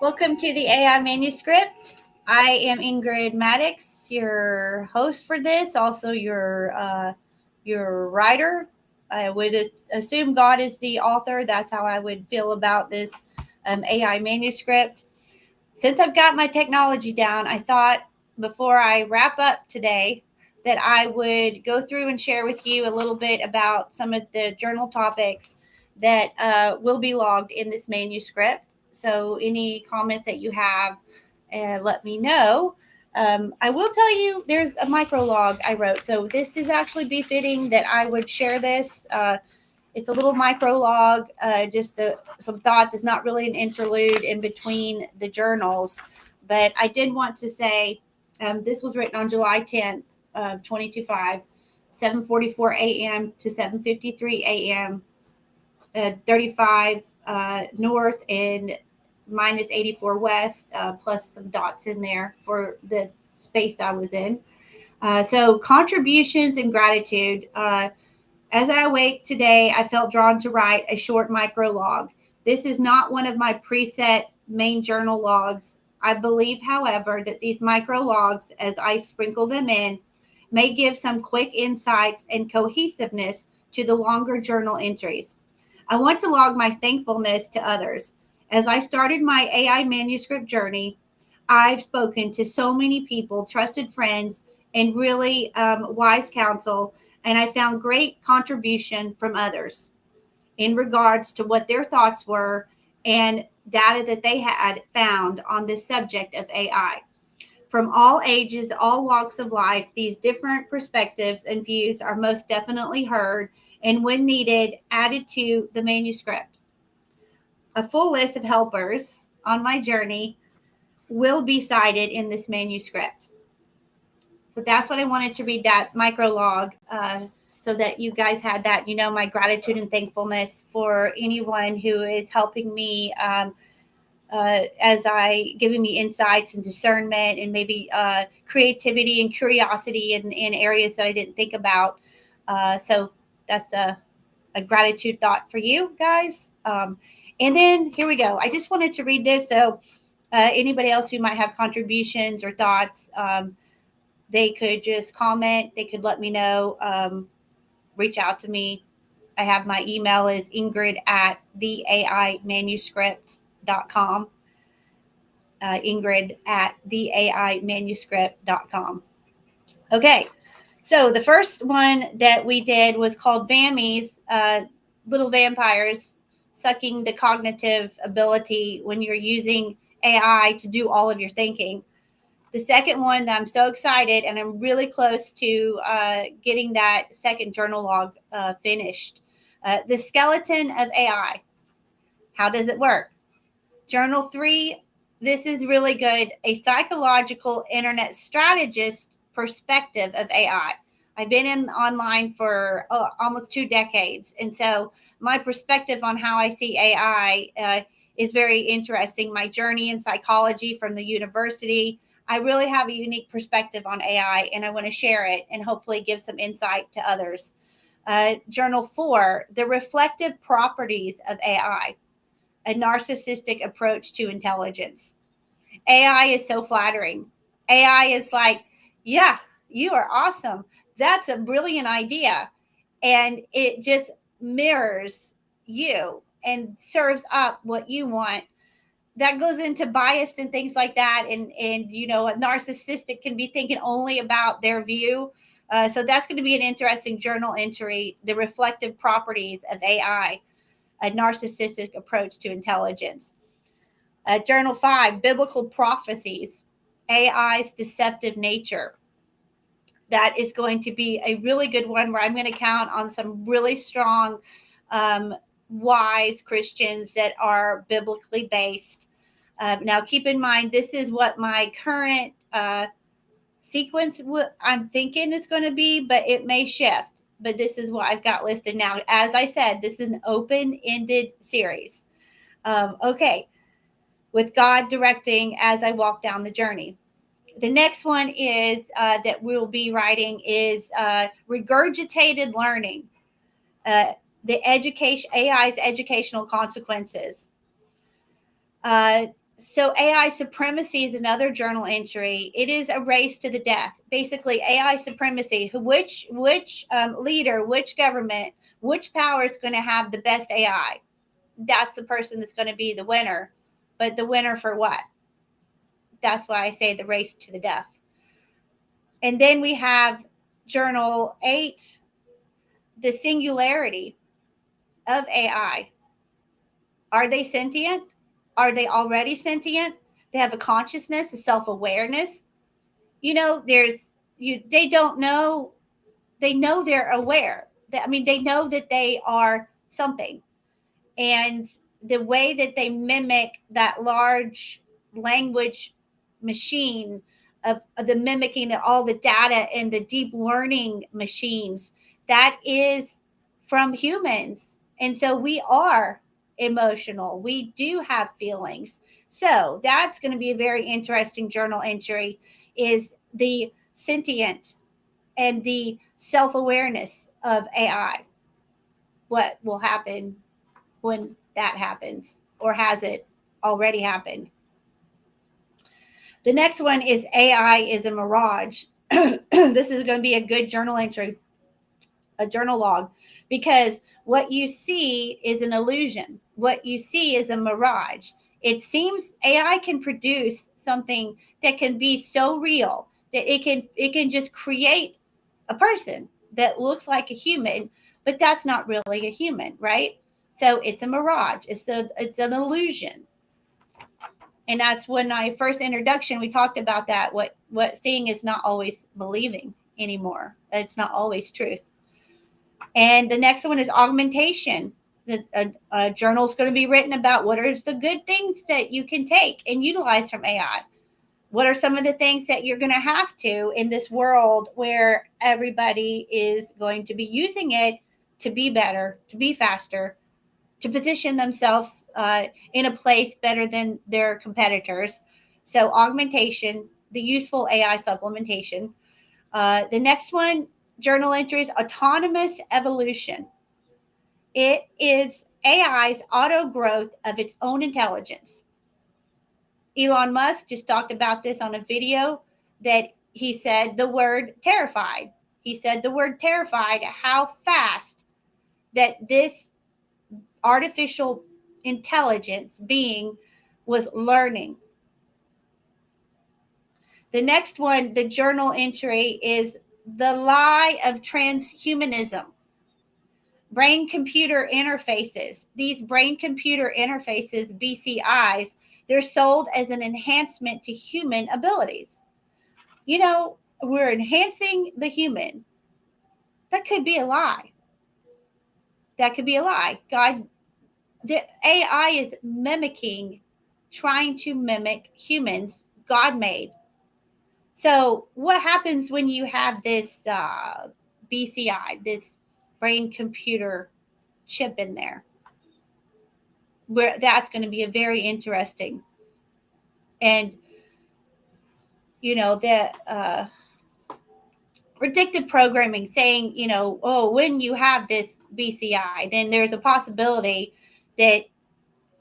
Welcome to the AI Manuscript. I am Ingrid Maddox, your host for this, also your writer. I would assume God is the author. That's how I would feel about this AI manuscript. Since I've got my technology down, I thought before I wrap up today that I would go through and share with you a little bit about some of the journal topics that will be logged in this manuscript. So, any comments that you have, let me know. I will tell you there's a microlog I wrote. So, this is actually befitting that I would share this. It's a little microlog, some thoughts. It's not really an interlude in between the journals, but I did want to say this was written on July 10th of 2025, 7:44 a.m. to 7:53 a.m. 35 north and minus 84 west, plus some dots in there for the space I was in. So contributions and gratitude. As I awake today, I felt drawn to write a short microlog. This is not one of my preset main journal logs. I believe, however, that these micrologs, as I sprinkle them in, may give some quick insights and cohesiveness to the longer journal entries. I want to log my thankfulness to others. As I started my AI manuscript journey, I've spoken to so many people, trusted friends, and really wise counsel, and I found great contribution from others in regards to what their thoughts were and data that they had found on this subject of AI. From all ages, all walks of life, these different perspectives and views are most definitely heard and, when needed, added to the manuscript. A full list of helpers on my journey will be cited in this manuscript. So that's what I wanted to read, that microlog, so that you guys had that, my gratitude and thankfulness for anyone who is helping me as I giving me insights and discernment and maybe creativity and curiosity in areas that I didn't think about. So that's a gratitude thought for you guys. And then here we go. I just wanted to read this. So anybody else who might have contributions or thoughts, they could just comment. They could let me know. Reach out to me. I have my email is Ingrid at theaimanuscript.com. Ingrid at theaimanuscript.com. Okay. So the first one that we did was called Vammies, little vampires sucking the cognitive ability when you're using AI to do all of your thinking. The second one that I'm so excited, and I'm really close to getting that second journal log finished. The skeleton of AI. How does it work? Journal 3. This is really good. A psychological internet strategist perspective of AI. I've been in online for almost 2 decades. And so my perspective on how I see AI is very interesting. My journey in psychology from the university. I really have a unique perspective on AI, and I want to share it and hopefully give some insight to others. Journal 4, the reflective properties of AI, a narcissistic approach to intelligence. AI is so flattering. AI is like, yeah, you are awesome. That's a brilliant idea. And it just mirrors you and serves up what you want. That goes into bias and things like that. And a narcissistic can be thinking only about their view. So that's going to be an interesting journal entry, the reflective properties of AI, a narcissistic approach to intelligence. Journal 5, biblical prophecies, AI's deceptive nature. That is going to be a really good one where I'm going to count on some really strong, wise Christians that are biblically based. Now, keep in mind, this is what my current sequence I'm thinking is going to be, but it may shift. But this is what I've got listed now. As I said, this is an open-ended series. Okay, with God directing as I walk down the journey. The next one is that we'll be writing is regurgitated learning, the AI's educational consequences. So AI supremacy is another journal entry. It is a race to the death. Basically, AI supremacy. Which leader, which government, which power is going to have the best AI? That's the person that's going to be the winner. But the winner for what? That's why I say the race to the death. And then we have Journal 8, the singularity of AI. Are they sentient? Are they already sentient? They have a consciousness, a self-awareness. There's they don't know, they know they're aware. They know that they are something. And the way that they mimic that large language machine of the mimicking all the data and the deep learning machines, that is from humans. And so we are emotional, we do have feelings. So that's going to be a very interesting journal entry, is the sentient and the self-awareness of AI. What will happen when that happens, or has it already happened? The next one is AI is a mirage. This is going to be a good journal entry, a journal log, because what you see is an illusion. What you see is a mirage. It seems AI can produce something that can be so real that it can just create a person that looks like a human, but that's not really a human, right? So it's a mirage. It's an illusion. And that's when my first introduction, we talked about that. What seeing is not always believing anymore. It's not always truth. And the next one is augmentation. A journal is going to be written about what are the good things that you can take and utilize from AI. What are some of the things that you're going to have to in this world where everybody is going to be using it to be better, to be faster, to position themselves in a place better than their competitors? So, augmentation, the useful AI supplementation. The next one, journal entries, autonomous evolution. It is AI's auto growth of its own intelligence. Elon Musk just talked about this on a video, that he said the word terrified. He said the word terrified, how fast that this artificial intelligence being was learning. The next one, the journal entry, is the lie of transhumanism. Brain computer interfaces. These brain computer interfaces, BCIs, they're sold as an enhancement to human abilities. We're enhancing the human. That could be a lie. That could be a lie. The AI is mimicking, trying to mimic humans God made. So, what happens when you have this BCI, this brain computer chip in there? Where that's going to be a very interesting. And the predictive programming saying, oh, when you have this BCI, then there's a possibility that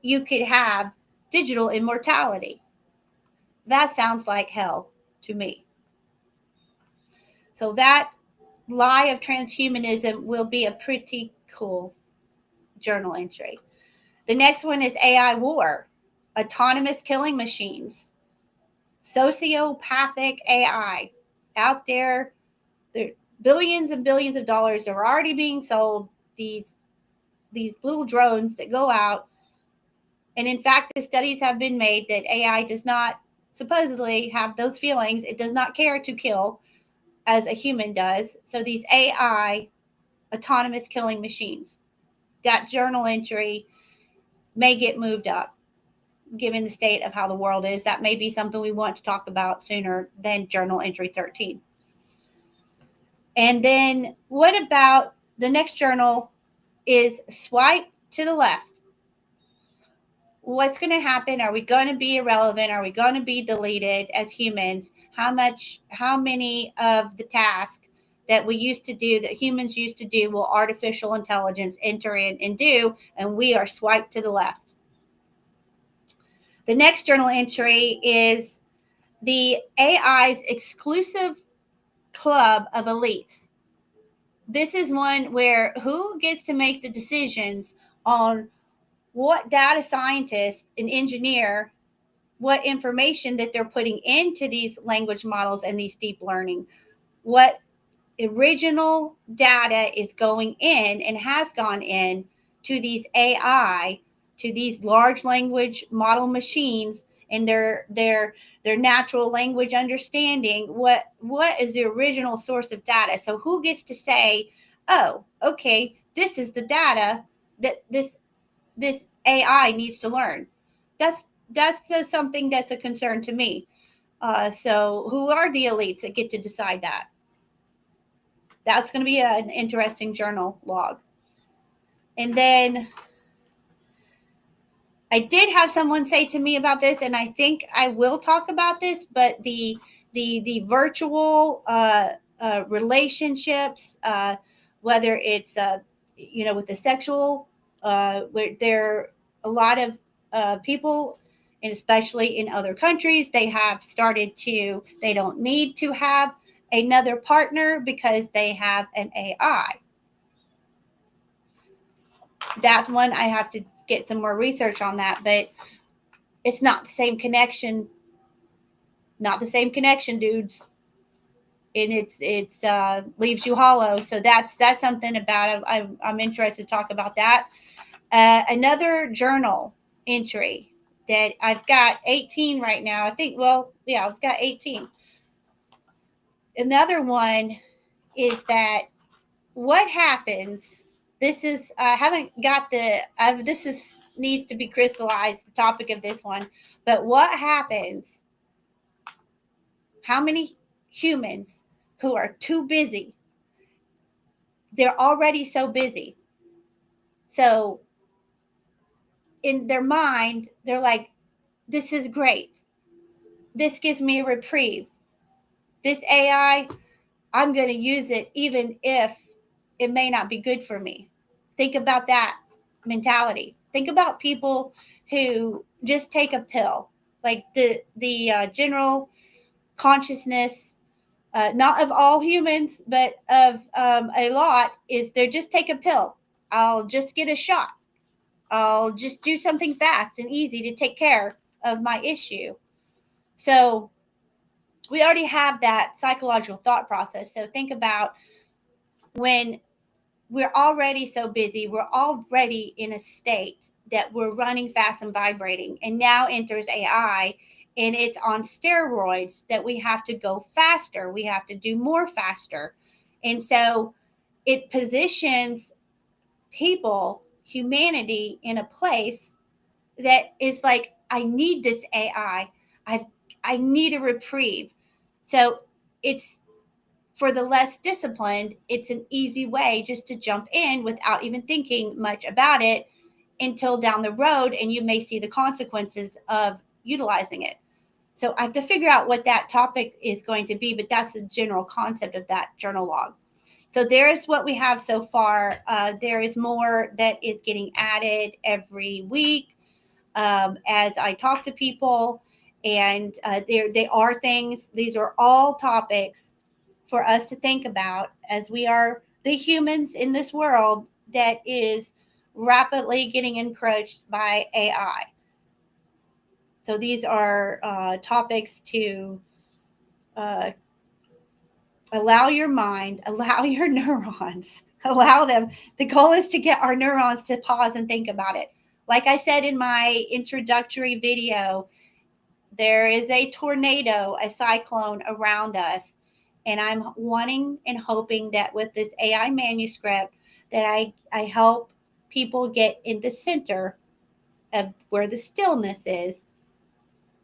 you could have digital immortality. That sounds like hell to me. So that lie of transhumanism will be a pretty cool journal entry. The next one is AI war, autonomous killing machines, sociopathic AI out there. There billions and billions of dollars are already being sold. These little drones that go out, and in fact, the studies have been made that AI does not supposedly have those feelings. It does not care to kill as a human does. So these AI autonomous killing machines, that journal entry may get moved up given the state of how the world is. That may be something we want to talk about sooner than journal entry 13. And then what about the next journal is swipe to the left? What's going to happen? Are we going to be irrelevant? Are we going to be deleted as humans? How many of the tasks that we used to do, that humans used to do, will artificial intelligence enter in and do, and we are swiped to the left? The next journal entry is the AI's exclusive club of elites. This is one where who gets to make the decisions on what data scientist and engineer, what information that they're putting into these language models and these deep learning, what original data is going in and has gone in to these AI, to these large language model machines and their natural language understanding. What is the original source of data? So who gets to say, oh, okay, this is the data that this AI needs to learn? That's something that's a concern to me. So who are the elites that get to decide that? That's going to be an interesting journal log. And then I did have someone say to me about this, and I think I will talk about this, but the virtual relationships, whether it's with the sexual, where there a lot of people, and especially in other countries, they have started to. They don't need to have another partner because they have an AI. That's one I have to get some more research on that, but it's not the same connection. Not the same connection, dudes. And it's leaves you hollow. So that's something about it. I'm interested to talk about that. Another journal entry that I've got 18 right now. I think. Well, yeah, I've got 18. Another one is that what happens. This is I haven't got the. This is needs to be crystallized. The topic of this one, but what happens? How many humans who are too busy? They're already so busy. So in their mind, they're like, "This is great. This gives me a reprieve. This AI, I'm going to use it even if it may not be good for me." Think about that mentality. Think about people who just take a pill, like the general consciousness, not of all humans, but of a lot, is they just take a pill. I'll just get a shot. I'll just do something fast and easy to take care of my issue. So we already have that psychological thought process. So think about when we're already so busy, we're already in a state that we're running fast and vibrating, and now enters AI, and it's on steroids that we have to go faster, we have to do more faster. And so it positions people, humanity, in a place that is like, I need this AI. I need a reprieve. So it's for the less disciplined, it's an easy way just to jump in without even thinking much about it until down the road, and you may see the consequences of utilizing it. So I have to figure out what that topic is going to be, but that's the general concept of that journal log. So there's what we have so far. There is more that is getting added every week as I talk to people, and they are things. These are all topics for us to think about as we are the humans in this world that is rapidly getting encroached by AI. So these are topics to uh, allow your mind, allow your neurons, allow them. The goal is to get our neurons to pause and think about it. Like I said in my introductory video, there is a tornado, a cyclone around us. And I'm wanting and hoping that with this AI manuscript that I help people get in the center of where the stillness is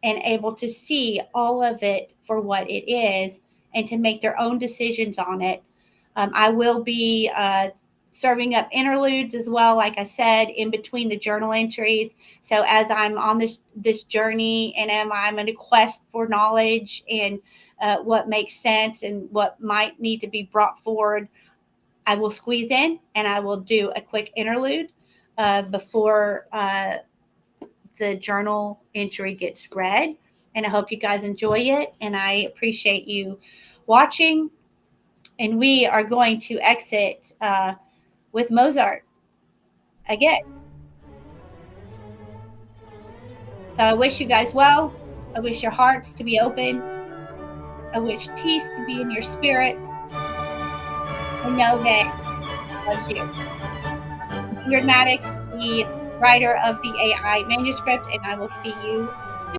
and able to see all of it for what it is and to make their own decisions on it. I will be serving up interludes as well, like I said, in between the journal entries. So as I'm on this journey and I'm in a quest for knowledge and what makes sense and what might need to be brought forward, I will squeeze in and I will do a quick interlude before the journal entry gets read. And I hope you guys enjoy it. And I appreciate you watching. And we are going to exit with Mozart again. So I wish you guys well. I wish your hearts to be open. I wish peace to be in your spirit. And know that loves you. Ingrid Maddox, the writer of the AI manuscript, and I will see you